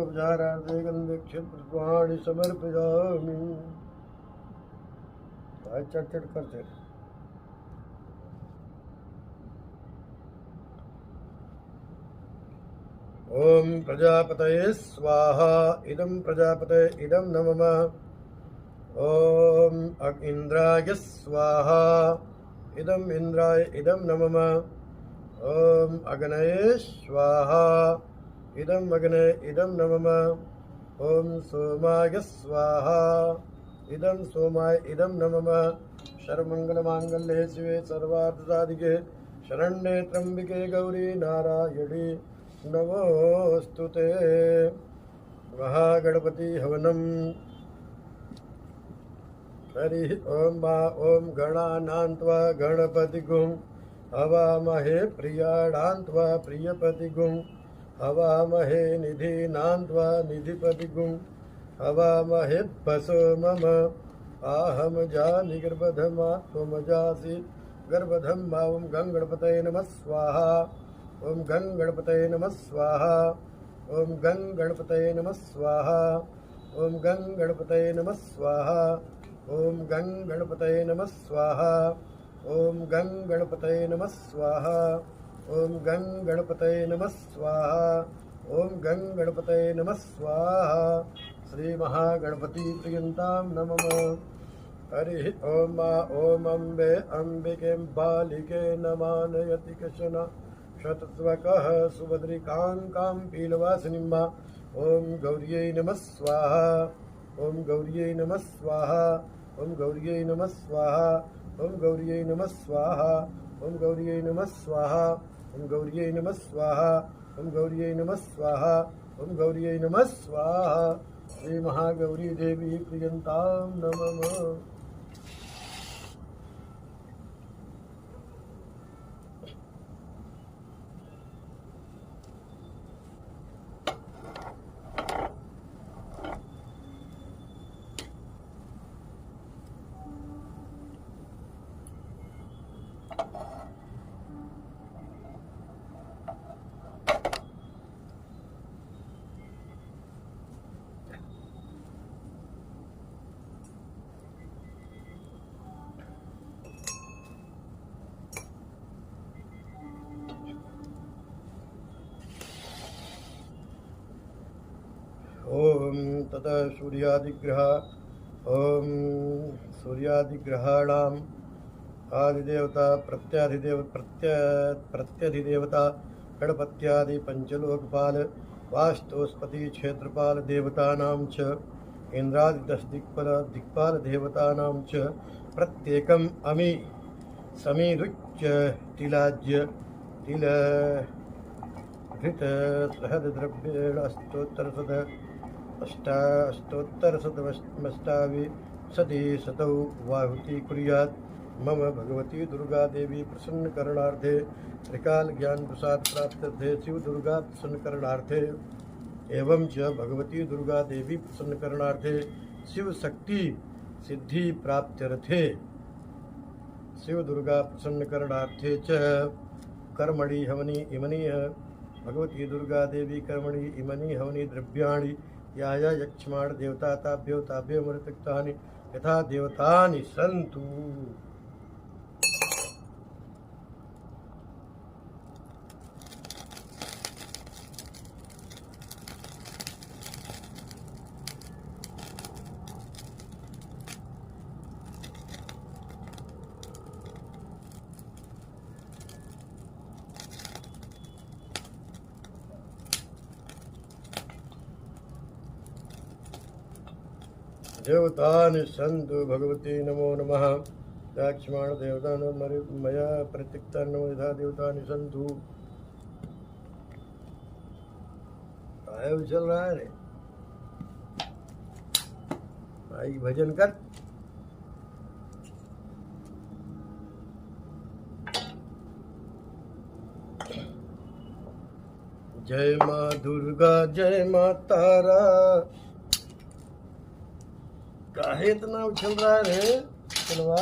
उपचारार्थे गंधक्षपुष्पाणि समर्पयामि। भाई चट चट करते ओम प्रजापतये स्वाहा इदं प्रजापतये इदं नमः। ओम इंद्राय स्वाहा इदं इंद्राय इदं नमः। ओम अग्नये स्वाहा इदं अग्नये इदं नमः। ओम सोमाय स्वाहा इदं सोमाय इदं नमः। सर्वमंगलमांगल्ये शिवे सर्वार्थसाधिके शरण्ये त्र्यंबके गौरी नारायणी नमोस्तुते। महागणपति हवनम। हरि ओम ओम गणानान्त्वा गणपतिगुं हवामहे प्रियाणान्त्वा प्रियपतिगुं हवामहे निधीनान्त्वा निधिपतिगुं हवामहे बसो मम आहम जानि गर्भधमा त्वमजासि गर्भधम्मा। ओम गणपतये नमः स्वाहा। ओम गणपतये नमः स्वाहा। ओम गणपतये नमः स्वाहा। ओम गणपतये नमः स्वाहा। ओम गणपतये नमः स्वाहा। ओम गणपतये नमः स्वाहा। ओम गणपतये नमः स्वाहा। ओम गणपतये नमः स्वाहा। श्री महागणपति प्रियंतां नमः। हरि ओम ओम अम्बे अंबिके बालिके नमानयति कशन शतस्वकः सुभद्रिकां पीलवासिनीं। ओम गौर्यै नमः स्वाहा। ओम गौर्यै नमः स्वाहा। ओम गौर्यै नमः स्वाहा। ओम गौर्यै नमः स्वाहा। ओम गौर्यै नमः स्वाहा। ओम गौर्यै नमः स्वाहा। ओम गौर्यै नमः स्वाहा। ओम गौर्यै नमः स्वाहा। श्री महागौरी देवी प्रियंतां नमः। ओम ततः सूर्यादिग्रह। ओम सूर्यादिग्रहाणाम् आदिदेवता प्रत्यधिदेवता गणपत्यादि पंचलोकपाल वास्तुस्पति क्षेत्रपाल देवतानां च इंद्रादि 10 दिक्पाल देवतानां च प्रत्येकम् अमि समीरुच्य तिलाज्य तिल घृत सहद द्रव्येण अष्टोत्तरशतमष्टाविंशति शतौ वाहुति कुर्यात्। मम भगवती दुर्गा देवी प्रसन्नकरणार्थे त्रिकाल ज्ञान प्रसाद प्राप्त्यर्थे शिव दुर्गा प्रसन्नकरणार्थे एवं च भगवती दुर्गा देवी प्रसन्नकरणार्थे शिव शक्ति सिद्धि प्राप्त्यर्थे शिव दुर्गा प्रसन्नकरणार्थे च कर्मणि हवनि इमनि भगवती दुर्गा देवी कर्मणि इमनि हवनि द्रव्याणि याया यक्ष्माण देवता ताभ्यो ताभ्यो मृतक्तानि यथा देवतानि सन्तु। देवतानि सन्तु भगवती नमो नमः। लक्ष्मण देवता मया प्रत्यक्ता नमो यथा देवतानि सन्तु। आयो चल रहा है रे भाई, भजन कर। जय माँ दुर्गा जय माँ तारा। काहे इतना उछल रहा है रे चलवा।